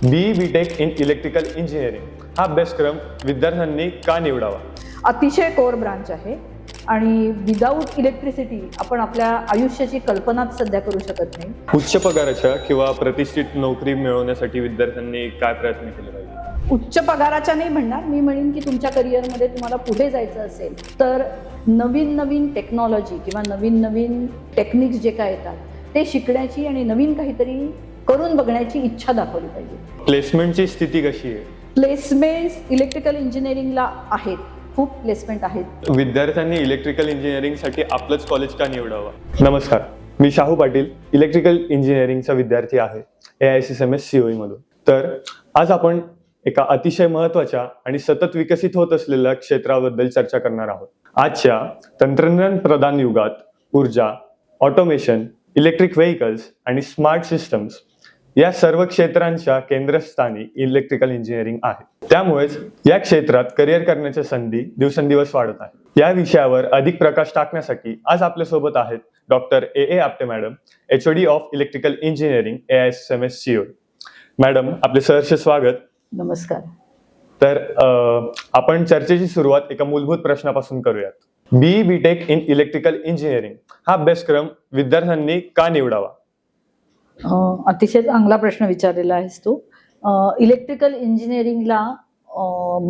B.Tech in electrical engineering हा अभ्यासक्रम विद्यार्थ्यांनी का निवडावा? अतिशय कोर ब्रांच आहे आणि विदाऊट इलेक्ट्रिसिटी आपण आपल्या आयुष्याची कल्पनाच सध्या करू शकत नाही. उच्च पगाराच्या किंवा प्रतिष्ठित नोकरी मिळवण्यासाठी विद्यार्थ्यांनी काय प्रयत्न केले पाहिजे? उच्च पगाराच्या नाही म्हणणार, मी म्हणेन की तुमच्या करिअरमध्ये तुम्हाला पुढे जायचं असेल तर नवीन नवीन टेक्नॉलॉजी किंवा नवीन नवीन टेक्निक्स जे काय येतात ते शिकण्याची आणि नवीन काहीतरी करून बघण्याची इच्छा दाखवली पाहिजे. प्लेसमेंटची स्थिती कशी आहे? प्लेसमेंट्स इलेक्ट्रिकल इंजिनिअरिंगला आहेत, खूप प्लेसमेंट आहेत. विद्यार्थ्यांनी इलेक्ट्रिकल इंजिनिअरिंगसाठी आपलंच कॉलेज का निवडावं? नमस्कार, मी शाहू पाटील, इलेक्ट्रिकल इंजिनिअरिंगचा विद्यार्थी आहे AISSMS COE मधून. तर आज आपण एका अतिशय महत्त्वाच्या आणि सतत विकसित होत असलेल्या क्षेत्राबद्दल चर्चा करणार आहोत. आजच्या तंत्रज्ञान प्रधान युगात ऊर्जा, ऑटोमेशन, इलेक्ट्रिक व्हेकल्स आणि स्मार्ट सिस्टम्स या सर्व क्षेत्रांच्या केंद्रस्थानी इलेक्ट्रिकल इंजिनिअरिंग आहे. त्यामुळेच या क्षेत्रात करिअर करण्याच्या संधी दिवसेंदिवस वाढत आहेत. या विषयावर अधिक प्रकाश टाकण्यासाठी आज आपल्यासोबत आहेत doctor A Apte madam, HOD of electrical engineering AISSMS COE. Madam, आपले सहर्ष स्वागत. नमस्कार. तर आपण चर्चेची सुरुवात एका मूलभूत प्रश्नापासून करूयात. बी.टेक इन इलेक्ट्रिकल इंजिनिअरिंग हा अभ्यासक्रम विद्यार्थ्यांनी का निवडावा? अतिशय चांगला प्रश्न विचारलेला आहेस तू. इलेक्ट्रिकल इंजिनिअरिंगला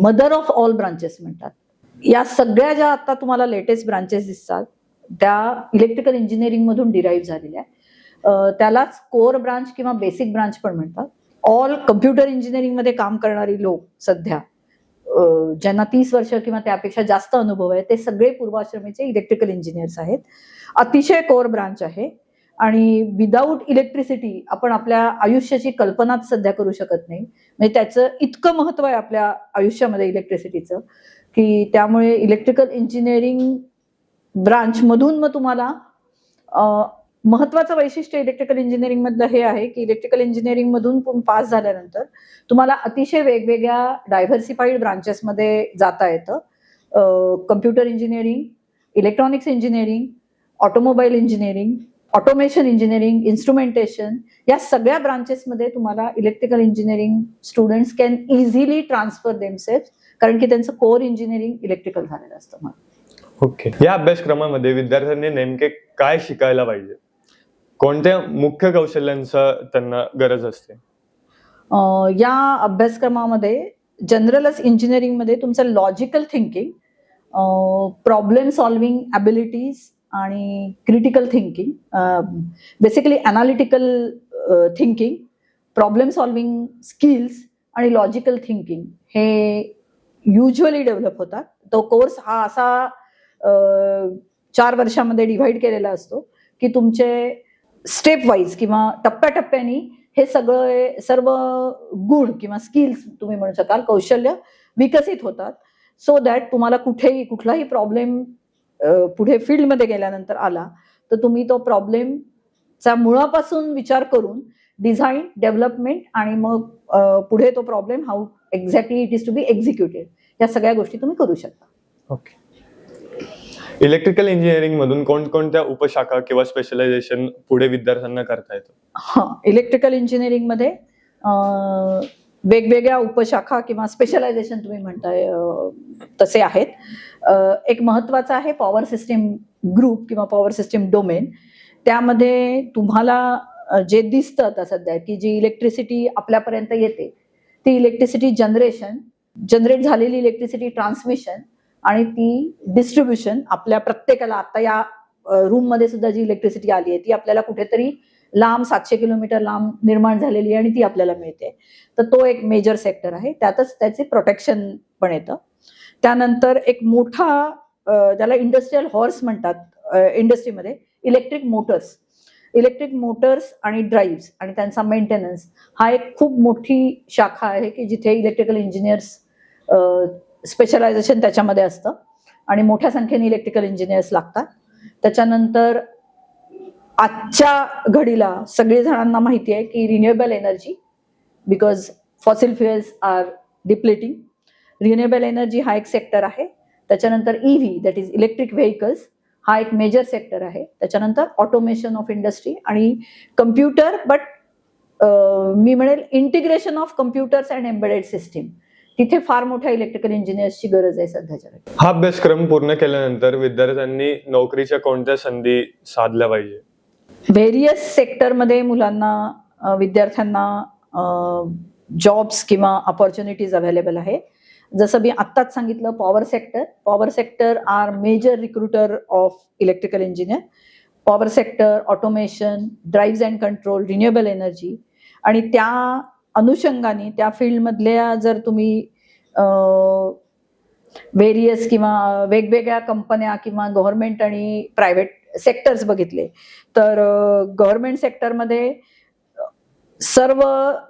मदर ऑफ ऑल ब्रांचेस म्हणतात. या सगळ्या ज्या आता तुम्हाला लेटेस्ट ब्रांचेस दिसतात त्या इलेक्ट्रिकल इंजिनिअरिंग मधून डिराईव्ह झालेल्या आहे. त्यालाच कोर ब्रांच किंवा बेसिक ब्रांच पण म्हणतात. ऑल कम्प्युटर इंजिनिअरिंग मध्ये काम करणारी लोक सध्या ज्यांना 30 वर्ष किंवा त्यापेक्षा जास्त अनुभव आहे ते सगळे पूर्वाश्रमीचे इलेक्ट्रिकल इंजिनियर्स आहेत. अतिशय कोर ब्रांच आहे आणि विदाऊट इलेक्ट्रिसिटी आपण आपल्या आयुष्याची कल्पनाच सध्या करू शकत नाही. म्हणजे त्याचं इतकं महत्व आहे आपल्या आयुष्यामध्ये इलेक्ट्रिसिटीचं की त्यामुळे इलेक्ट्रिकल इंजिनिअरिंग ब्रांच मधून मग तुम्हाला महत्वाचं वैशिष्ट्य इलेक्ट्रिकल इंजिनिअरिंग मधलं हे आहे की इलेक्ट्रिकल इंजिनिअरिंग मधून पास झाल्यानंतर तुम्हाला अतिशय वेगवेगळ्या डायव्हर्सिफाईड ब्रांचेसमध्ये जाता येतं. Computer engineering, electronics engineering, automobile engineering, automation engineering, instrumentation या सगळ्या ब्रांचेसमध्ये तुम्हाला electrical engineering students can easily transfer themselves, कारण की त्यांचं कोर इंजिनिअरिंग इलेक्ट्रिकल झालेलं असतं म्हणून. ओके. या अभ्यासक्रमामध्ये विद्यार्थ्यांनी नेमके काय शिकायला पाहिजे? कोणत्या मुख्य कौशल्यांचा त्यांना गरज असते? या अभ्यासक्रमामध्ये जनरलच इंजिनिअरिंगमध्ये तुमचं logical thinking, problem solving abilities आणि critical thinking, basically analytical thinking, problem solving skills आणि लॉजिकल थिंकिंग हे युज्युअली डेव्हलप होतात. तो कोर्स हा असा 4 वर्षामध्ये डिव्हाइड केलेला असतो की तुमचे स्टेप वाईज किंवा टप्प्याटप्प्याने हे सर्व गुण किंवा स्किल्स तुम्ही म्हणू शकाल, कौशल्य विकसित होतात सो दॅट तुम्हाला कुठलाही प्रॉब्लेम पुढे फील्डमध्ये गेल्यानंतर आला तर तुम्ही तो प्रॉब्लेमचा मुळापासून विचार करून डिझाईन, डेव्हलपमेंट आणि मग पुढे तो problem how exactly it is to be executed या सगळ्या गोष्टी तुम्ही करू शकता. ओके. इलेक्ट्रिकल इंजिनिअरिंग मधून कोणकोणत्या उपशाखा किंवा स्पेशलायझेशन पुढे विद्यार्थ्यांना करता येतं? इलेक्ट्रिकल इंजिनिअरिंग मध्ये वेगवेगळ्या उपशाखा किंवा स्पेशलायझेशन तुम्ही म्हणताय तसे आहेत. एक महत्वाचं आहे पॉवर सिस्टीम ग्रुप किंवा पॉवर सिस्टीम डोमेन. त्यामध्ये तुम्हाला जे दिसतं आता सध्या की जी इलेक्ट्रिसिटी आपल्यापर्यंत येते ती इलेक्ट्रिसिटी जनरेट झालेली इलेक्ट्रिसिटी ट्रान्समिशन आणि ती डिस्ट्रीब्युशन आपल्या प्रत्येकाला आता या रूम मध्ये सुद्धा जी इलेक्ट्रिसिटी आली आहे ती आपल्याला कुठेतरी लांब 700 किलोमीटर लांब निर्माण झालेली आहे आणि ती आपल्याला मिळते. तर तो एक मेजर सेक्टर आहे. त्यातच त्याचे प्रोटेक्शन पण येतं. त्यानंतर एक मोठा ज्याला इंडस्ट्रियल हॉर्स म्हणतात इंडस्ट्रीमध्ये, इलेक्ट्रिक मोटर्स आणि ड्राईव्ह्स आणि त्यांचा मेंटेनन्स हा एक खूप मोठी शाखा आहे की जिथे इलेक्ट्रिकल इंजिनियर्स स्पेशलायझेशन त्याच्यामध्ये असतं आणि मोठ्या संख्येने इलेक्ट्रिकल इंजिनियर्स लागतात. त्याच्यानंतर आजच्या घडीला सगळे जणांना माहिती आहे की renewable energy, because fossil fuels are depleting, renewable energy हा एक सेक्टर आहे. त्याच्यानंतर EV that is electric vehicles हा एक मेजर सेक्टर आहे. त्याच्यानंतर ऑटोमेशन ऑफ इंडस्ट्री आणि कम्प्युटर, बट मी म्हणेल integration of computers and embedded system, तिथे फार मोठ्या इलेक्ट्रिकल इंजिनियर्सची गरज आहे सध्याच्या वेळी. हा अभ्यासक्रम पूर्ण केल्यानंतर विद्यार्थ्यांनी नोकरीच्या कोणत्या संधी साधल्या पाहिजे? व्हेरियस सेक्टरमध्ये मुलांना विद्यार्थ्यांना जॉब्स किंवा ऑपॉर्च्युनिटीज अवेलेबल आहे. जसं मी आत्ताच सांगितलं, power sector are major recruiter of electrical engineer. Power sector, automation, drive and control, renewable energy, आणि त्या अनुषंगाने त्या फील्डमधल्या जर तुम्ही व्हेरियस किंवा वेगवेगळ्या कंपन्या किंवा गव्हर्नमेंट आणि प्रायव्हेट सेक्टर्स बघितले तर गव्हर्नमेंट सेक्टरमध्ये सर्व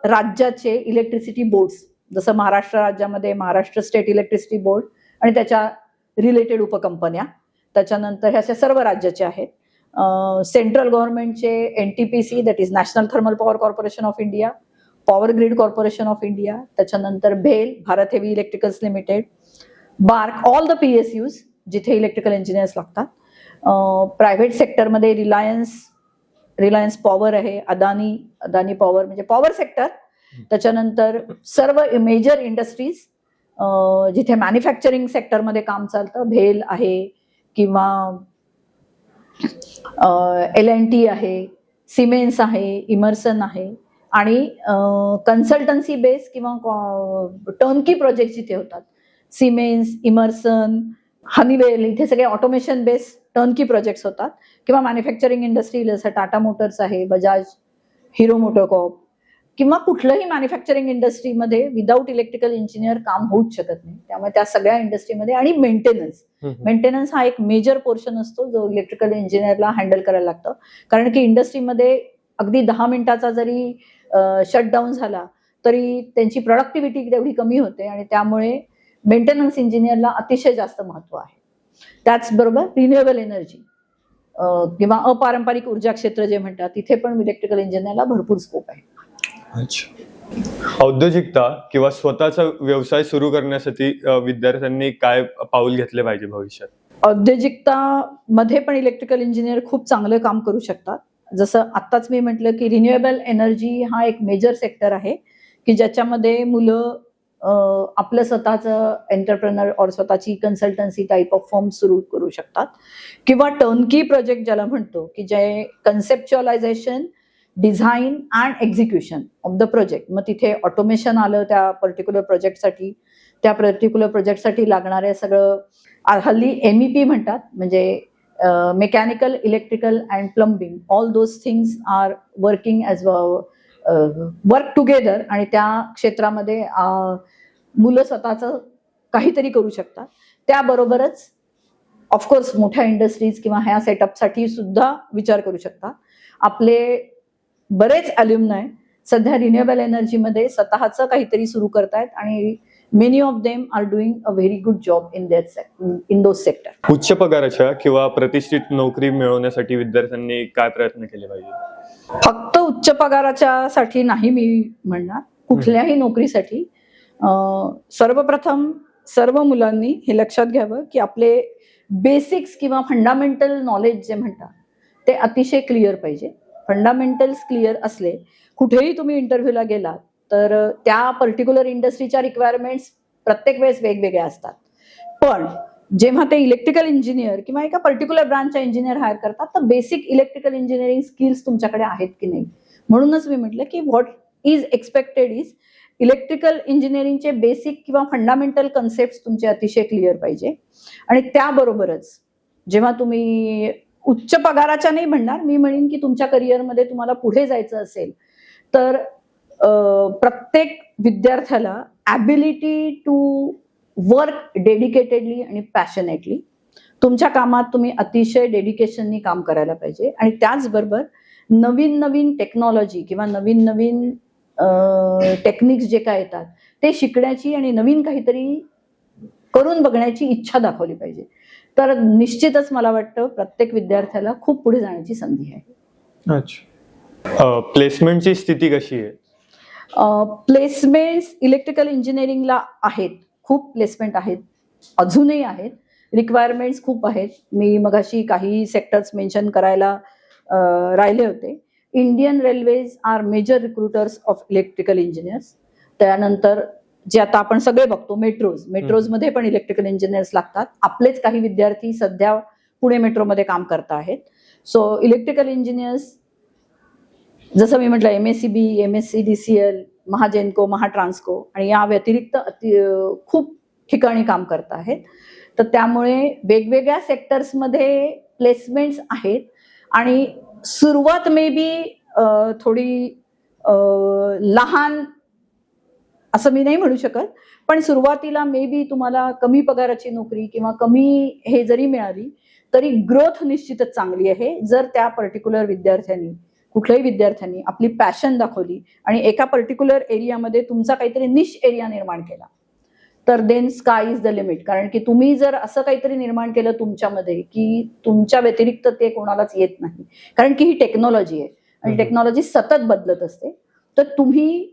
राज्याचे इलेक्ट्रिसिटी बोर्ड्स, जसं महाराष्ट्र राज्यामध्ये महाराष्ट्र स्टेट इलेक्ट्रिसिटी बोर्ड आणि त्याच्या रिलेटेड उपकंपन्या, त्याच्यानंतर ह्या सर्व राज्याचे आहेत. सेंट्रल गव्हर्नमेंटचे NTPC, that is national thermal power corporation of India, power grid corporation of India, त्याच्यानंतर भेल, Bharat heavy electricals limited, BARC, all the PSUs जिथे इलेक्ट्रिकल इंजिनियर्स लागतात. प्रायव्हेट सेक्टरमध्ये रिलायन्स पॉवर आहे, अदानी पॉवर म्हणजे पॉवर सेक्टर. त्याच्यानंतर सर्व मेजर इंडस्ट्रीज जिथे मॅन्युफॅक्चरिंग सेक्टरमध्ये काम चालतं, भेल आहे किंवा L&T आहे, सिमेन्स आहे, इमर्सन आहे, आणि कन्सल्टन्सी बेस किंवा टर्नकी प्रोजेक्ट जिथे होतात, सिमेन्स, इमर्सन, हनीवेल, इथे सगळे ऑटोमेशन बेस टर्नकी प्रोजेक्ट्स होतात. किंवा मॅन्युफॅक्चरिंग इंडस्ट्री जसं टाटा मोटर्स आहे, बजाज, हिरो मोटोकॉर्प, किंवा कुठलंही मॅन्युफॅक्चरिंग इंडस्ट्रीमध्ये विदाऊट इलेक्ट्रिकल इंजिनियर काम होऊच शकत नाही. त्यामुळे त्या सगळ्या इंडस्ट्रीमध्ये, आणि मेंटेनन्स हा एक मेजर पोर्शन असतो जो इलेक्ट्रिकल इंजिनियरला हँडल करायला लागतं. कारण की इंडस्ट्रीमध्ये अगदी 10 मिनिटाचा जरी शटडाऊन झाला तरी त्यांची प्रोडक्टिव्हिटी तेवढी कमी होते, आणि त्यामुळे मेंटेनन्स इंजिनियरला अतिशय जास्त महत्व आहे. त्याचबरोबर रिन्युएबल एनर्जी किंवा अपारंपरिक ऊर्जा क्षेत्र जे म्हणतात, तिथे पण इलेक्ट्रिकल इंजिनियरला भरपूर स्कोप आहे. औद्योगिकता किंवा स्वतःचा व्यवसाय सुरू करण्यासाठी विद्यार्थ्यांनी काय पाऊल घेतले पाहिजे भविष्यात? औद्योगिकता मध्ये पण इलेक्ट्रिकल इंजिनियर खूप चांगलं काम करू शकतात. जसं आत्ताच मी म्हटलं की रिन्युएबल एनर्जी हा एक मेजर सेक्टर आहे की ज्याच्यामध्ये मुलं आपलं स्वतःचं एंटरप्रेनर और स्वतःची कन्सल्टन्सी टाईप ऑफ फर्म सुरू करू शकतात, किंवा टर्नकी प्रोजेक्ट ज्याला म्हणतो की जे conceptualisation, design and execution of the project. मग तिथे ऑटोमेशन आलं त्या पर्टिक्युलर प्रोजेक्टसाठी लागणारे सगळं, हल्ली MEP म्हणतात, म्हणजे mechanical, electrical and plumbing, all those things are working as work together, आणि त्या क्षेत्रामध्ये मुलं स्वतःचं काहीतरी करू शकतात. त्याबरोबरच ऑफकोर्स मोठ्या इंडस्ट्रीज किंवा ह्या सेटअपसाठी सुद्धा विचार करू शकतात. आपले बरेच अल्युमनाय सध्या रिन्युएबल एनर्जीमध्ये स्वतःचं काहीतरी सुरू करतायत, आणि many of them are doing a very good job in those sector. उच्च पगाराच्या किंवा प्रतिष्ठित नोकरी मिळवण्यासाठी विद्यार्थ्यांनी काय प्रयत्न केले पाहिजे? फक्त उच्च पगाराच्या साठी नाही मी म्हणणार, कुठल्याही नोकरीसाठी सर्वप्रथम सर्व मुलांनी हे लक्षात घ्यावं की आपले बेसिक्स किंवा फंडामेंटल नॉलेज जे म्हणतात ते अतिशय क्लिअर पाहिजे. फंडामेंटल्स क्लिअर असले, कुठेही तुम्ही इंटरव्ह्यूला गेलात तर त्या पर्टिक्युलर इंडस्ट्रीच्या रिक्वायरमेंट्स प्रत्येक वेळेस वेगवेगळ्या असतात. पण जेव्हा ते इलेक्ट्रिकल इंजिनियर किंवा एका पर्टिक्युलर ब्रांचच्या इंजिनियर हायर करतात तर बेसिक इलेक्ट्रिकल इंजिनिअरिंग स्किल्स तुमच्याकडे आहेत की नाही. म्हणूनच मी म्हटलं की what is expected is electrical इंजिनिअरिंगचे बेसिक किंवा फंडामेंटल कन्सेप्ट तुमचे अतिशय क्लिअर पाहिजे. आणि त्याबरोबरच जेव्हा तुम्ही उच्च पगाराच्या नाही म्हणणार, मी म्हणेन की तुमच्या करिअरमध्ये तुम्हाला पुढे जायचं असेल तर प्रत्येक विद्यार्थ्याला ॲबिलिटी टू वर्क डेडिकेटेडली आणि पॅशनेटली, तुमच्या कामात तुम्ही अतिशय डेडिकेशननी काम करायला पाहिजे. आणि त्याचबरोबर नवीन नवीन टेक्नॉलॉजी किंवा नवीन नवीन टेक्निक्स जे काय येतात ते शिकण्याची आणि नवीन काहीतरी करून बघण्याची इच्छा दाखवली पाहिजे. तर निश्चितच मला वाटतं प्रत्येक विद्यार्थ्याला खूप पुढे जाण्याची संधी आहे. अच्छा, प्लेसमेंटची स्थिती कशी आहे? प्लेसमेंट्स इलेक्ट्रिकल इंजिनिअरिंगला आहेत, खूप प्लेसमेंट आहेत, अजूनही आहेत. रिक्वायरमेंट्स खूप आहेत. मी मगाशी काही सेक्टर्स मेन्शन करायला राहिले होते. Indian railways are major recruiters of electrical engineers. त्यानंतर जे आता आपण सगळे बघतो मेट्रोजमध्ये पण इलेक्ट्रिकल इंजिनियर्स लागतात. आपलेच काही विद्यार्थी सध्या पुणे मेट्रोमध्ये काम करत आहेत. सो इलेक्ट्रिकल इंजिनियर्स जसं मी म्हटलं MSCB, MSCDCL, महाजेनको, महाट्रान्सको आणि या व्यतिरिक्त खूप ठिकाणी काम करत आहेत. तर त्यामुळे वेगवेगळ्या सेक्टर्समध्ये प्लेसमेंट्स आहेत आणि सुरुवात मे बी थोडी लहान असं मी नाही म्हणू शकत, पण सुरुवातीला मे बी तुम्हाला कमी पगाराची नोकरी किंवा कमी हे जरी मिळाली तरी ग्रोथ निश्चितच चांगली आहे जर त्या पर्टिक्युलर कुठल्याही विद्यार्थ्यांनी आपली पॅशन दाखवली आणि एका पर्टिक्युलर एरियामध्ये तुमचा काहीतरी निश एरिया निर्माण केला तर then sky is the limit. कारण की तुम्ही जर असं काहीतरी निर्माण केलं तुमच्यामध्ये की तुमच्या व्यतिरिक्त ते कोणालाच येत नाही, कारण की ही टेक्नॉलॉजी आहे आणि टेक्नॉलॉजी सतत बदलत असते. तर तुम्ही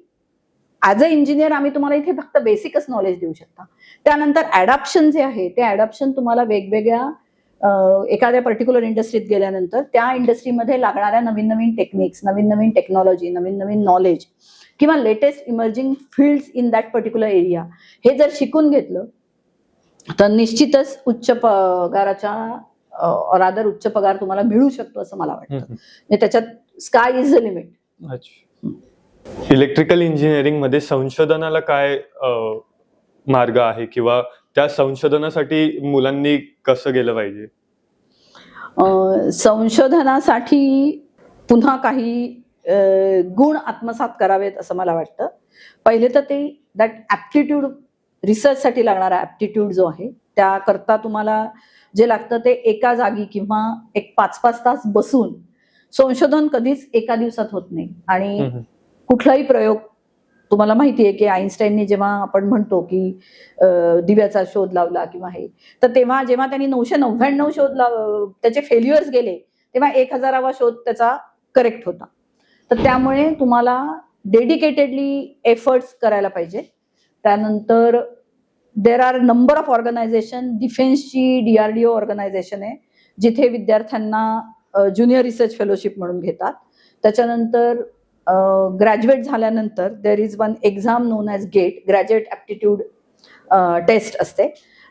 ऍज अ इंजिनियर आम्ही तुम्हाला इथे फक्त बेसिकच नॉलेज देऊ शकता. त्यानंतर ऍडॅप्शन जे आहे ते ऍडॅप्शन तुम्हाला वेगवेगळ्या एखाद्या पर्टिक्युलर इंडस्ट्रीत गेल्यानंतर त्या इंडस्ट्रीमध्ये लागणाऱ्या नवीन नवीन टेक्निक्स, नवीन नवीन टेक्नॉलॉजी, नवीन नवीन नॉलेज किंवा latest emerging fields in that particular area हे जर शिकून घेतलं तर निश्चितच उच्च पगार तुम्हाला मिळू शकतो असं मला वाटतं. म्हणजे त्याच्यात sky is the limit. Electrical engineering मध्ये संशोधनाला काय मार्ग आहे किंवा त्या संशोधनासाठी मुलांनी कसं गेलं पाहिजे? संशोधनासाठी पुन्हा काही गुण आत्मसात करावेत असं मला वाटतं. पहिले तर ते दॅट ऍप्टिट्यूड, रिसर्चसाठी लागणारा ऍप्टिट्यूड जो आहे त्याकरता तुम्हाला जे लागतं ते एका जागी किंवा एक 5-5 तास बसून संशोधन कधीच एका दिवसात होत नाही. आणि कुठलाही प्रयोग तुम्हाला माहिती आहे की आईन्स्टाईननी जेव्हा आपण म्हणतो की दिव्याचा शोध लावला किंवा हे, तर तेव्हा जेव्हा त्यांनी 999 शोध त्याचे फेल्युअर्स गेले तेव्हा 1000वा शोध त्याचा करेक्ट होता. तर त्यामुळे तुम्हाला डेडिकेटेडली एफर्ट्स करायला पाहिजे. त्यानंतर there are number of organisation, डिफेन्सची DRDO ऑर्गनायझेशन आहे जिथे विद्यार्थ्यांना ज्युनियर रिसर्च फेलोशिप म्हणून घेतात. त्याच्यानंतर ग्रॅज्युएट झाल्यानंतर there is one exam known as GATE, graduate aptitude test असते,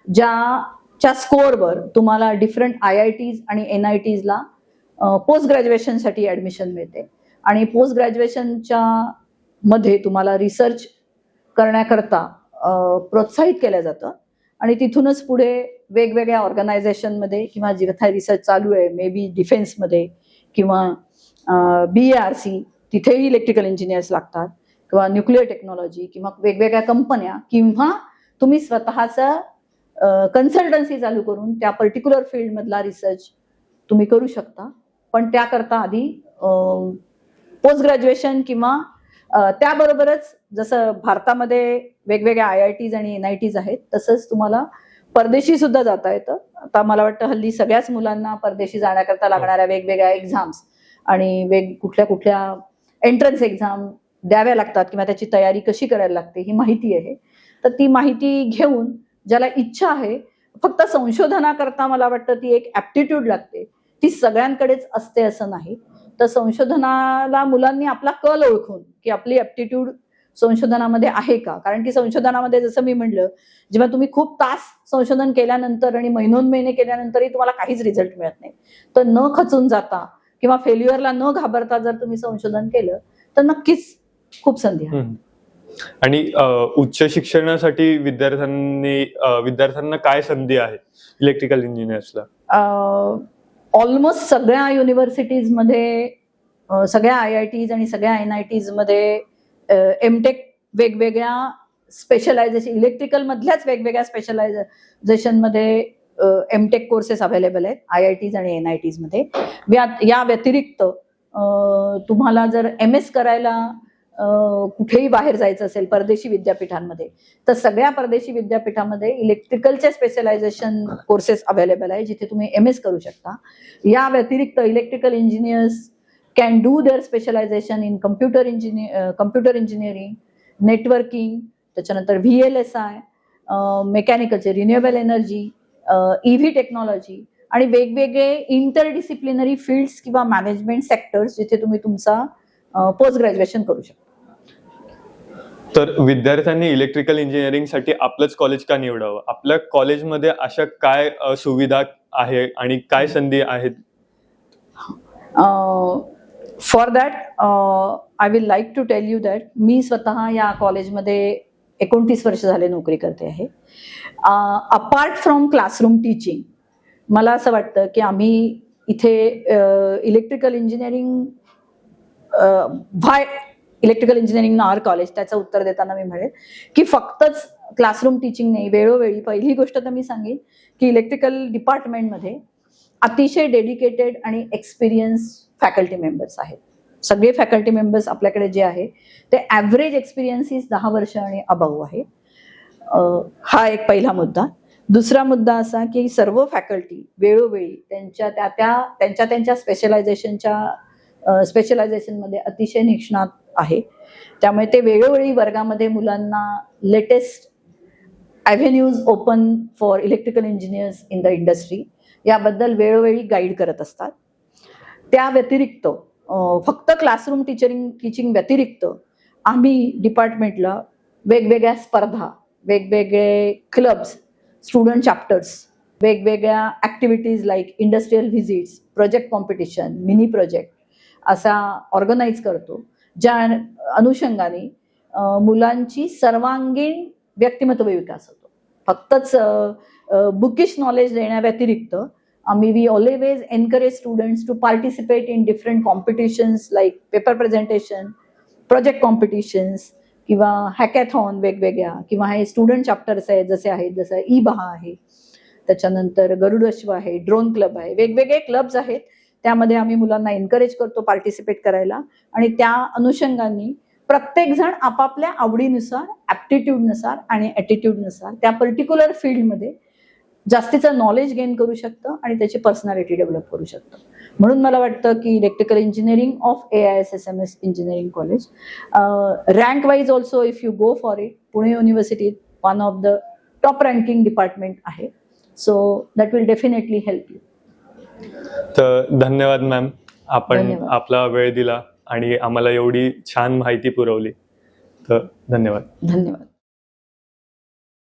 ज्याच्या स्कोअरवर तुम्हाला डिफरंट IITs आणि NITsला पोस्ट ग्रॅज्युएशनसाठी ऍडमिशन मिळते आणि पोस्ट ग्रॅज्युएशनच्या मध्ये तुम्हाला रिसर्च करण्याकरता प्रोत्साहित केलं जातं आणि तिथूनच पुढे वेगवेगळ्या ऑर्गनायझेशनमध्ये किंवा जिथे रिसर्च चालू आहे, मे बी डिफेन्समध्ये किंवा BARC तिथेही इलेक्ट्रिकल इंजिनियर्स लागतात किंवा न्यूक्लिअर टेक्नॉलॉजी किंवा वेगवेगळ्या कंपन्या किंवा तुम्ही स्वतःचा कन्सल्टन्सी चालू करून त्या पर्टिक्युलर फील्डमधला रिसर्च तुम्ही करू शकता. पण त्याकरता आधी पोस्ट ग्रॅज्युएशन किंवा त्याबरोबरच जसं भारतामध्ये वेगवेगळ्या IITs आणि NITs आहेत तसंच तुम्हाला परदेशी सुद्धा जाता येतं. आता मला वाटतं हल्ली सगळ्याच मुलांना परदेशी जाण्याकरता लागणाऱ्या वेगवेगळ्या एक्झाम्स आणि कुठल्या एंट्रन्स एक्झाम द्याव्या लागतात किंवा त्याची तयारी कशी करायला लागते ही माहिती आहे. तर ती माहिती घेऊन ज्याला इच्छा आहे, फक्त संशोधनाकरता मला वाटतं ती एक ऍप्टिट्यूड लागते, ती सगळ्यांकडेच असते असं नाही. तर संशोधनाला मुलांनी आपला कल ओळखून की आपली ऍप्टिट्यूड संशोधनामध्ये आहे का, कारण की संशोधनामध्ये जसं मी म्हणलं जेव्हा तुम्ही खूप तास संशोधन केल्यानंतर आणि महिनोन्महिने केल्यानंतरही तुम्हाला काहीच रिझल्ट मिळत नाही, तर न खचून जाता किंवा फेल्युअरला न घाबरता जर तुम्ही संशोधन केलं तर नक्कीच खूप संधी आहे. आणि उच्च शिक्षणासाठी विद्यार्थ्यांना काय संधी आहे इलेक्ट्रिकल इंजिनियर्सला? ऑलमोस्ट सगळ्या युनिव्हर्सिटीजमध्ये, सगळ्या IITs आणि सगळ्या NITs मध्ये MTech वेगवेगळ्या स्पेशलायझेशन, इलेक्ट्रिकल मधल्याच वेगवेगळ्या स्पेशलायझेशन मध्ये MTech कोर्सेस अवेलेबल आहेत IITs आणि NITs मध्ये. या व्यतिरिक्त तुम्हाला जर MS करायला कुठेही बाहेर जायचं असेल परदेशी विद्यापीठांमध्ये, तर सगळ्या परदेशी विद्यापीठामध्ये इलेक्ट्रिकलचे स्पेशलायझेशन कोर्सेस अवेलेबल आहे जिथे तुम्ही MS करू शकता. या व्यतिरिक्त electrical engineers can do their specialisation in computer engineering, networking, त्याच्यानंतर VLSI, मेकॅनिकलचे, रिन्युएबल एनर्जी, EV टेक्नॉलॉजी आणि वेगवेगळे इंटरडिसिप्लिनरी फील्ड्स किंवा मॅनेजमेंट सेक्टर्स जिथे तुम्ही तुमचा पोस्ट ग्रॅज्युएशन करू शकता. तर विद्यार्थ्यांनी इलेक्ट्रिकल इंजिनिअरिंगसाठी आपलंच कॉलेज का निवडावं? आपल्या कॉलेजमध्ये अशा काय सुविधा आहे आणि काय संधी आहेत? For that I will like to tell you that मी स्वतः या कॉलेजमध्ये 29 वर्ष झाले नोकरी करते आहे. अपार्ट फ्रॉम क्लासरूम टीचिंग मला असं वाटतं की आम्ही इथे इलेक्ट्रिकल इंजिनिअरिंग व्हाय इलेक्ट्रिकल इंजिनिअरिंग आर कॉलेज, त्याचं उत्तर देताना मी म्हणेल की फक्तच क्लासरूम टीचिंग नाही, वेळोवेळी पहिली गोष्ट तर मी सांगेन की इलेक्ट्रिकल डिपार्टमेंटमध्ये अतिशय डेडिकेटेड आणि एक्सपिरियन्स फॅकल्टी मेंबर्स आहेत. सगळे फॅकल्टी मेंबर्स आपल्याकडे जे आहे ते ॲव्हरेज एक्सपिरियन्स 10 वर्ष आणि अबाऊ आहे. हा एक पहिला मुद्दा. दुसरा मुद्दा असा की सर्व फॅकल्टी वेळोवेळी त्यांच्या स्पेशलायझेशनमध्ये अतिशय निष्णात आहे. त्यामुळे ते वेळोवेळी वर्गामध्ये मुलांना latest avenues open for electrical engineers in the industry याबद्दल वेळोवेळी गाईड करत असतात. त्या व्यतिरिक्त फक्त क्लासरूम टीचिंग व्यतिरिक्त आम्ही डिपार्टमेंटला वेगवेगळ्या स्पर्धा, वेगवेगळे क्लब्स, स्टुडंट चॅप्टर्स, वेगवेगळ्या activities like industrial visits, project competition, mini project असा ऑर्गनाईज करतो, ज्या अनुषंगाने मुलांची सर्वांगीण व्यक्तिमत्व विकास होतो. फक्तच बुकिश नॉलेज देण्याव्यतिरिक्त we always encourage students to participate in different competitions like paper presentation, project competitions किंवा हॅकॅथॉन वेगवेगळ्या, किंवा हे स्टुडंट चॅप्टर्स आहेत जसं ई-बहा आहे, त्याच्यानंतर गरुडअश्व आहे, ड्रोन क्लब आहे, वेगवेगळे क्लब्स आहेत. त्यामध्ये आम्ही मुलांना एनकरेज करतो पार्टिसिपेट करायला आणि त्या अनुषंगाने प्रत्येक जण आपापल्या आवडीनुसार, ॲप्टिट्यूडनुसार आणि ॲटिट्यूडनुसार त्या पर्टिक्युलर फील्डमध्ये जास्तीचं नॉलेज गेन करू शकतं आणि त्याची पर्सनॅलिटी डेव्हलप करू शकतं. म्हणून मला वाटतं की electrical engineering of AISSMS engineering college rank wise also if you go for it, Pune युनिव्हर्सिटीत one of the top ranking department आहे. So that will definitely help you. तर धन्यवाद मॅम, आपण धन्यवाद. आपला वेळ दिला आणि आम्हाला एवढी छान माहिती पुरवली. तर धन्यवाद. धन्यवाद.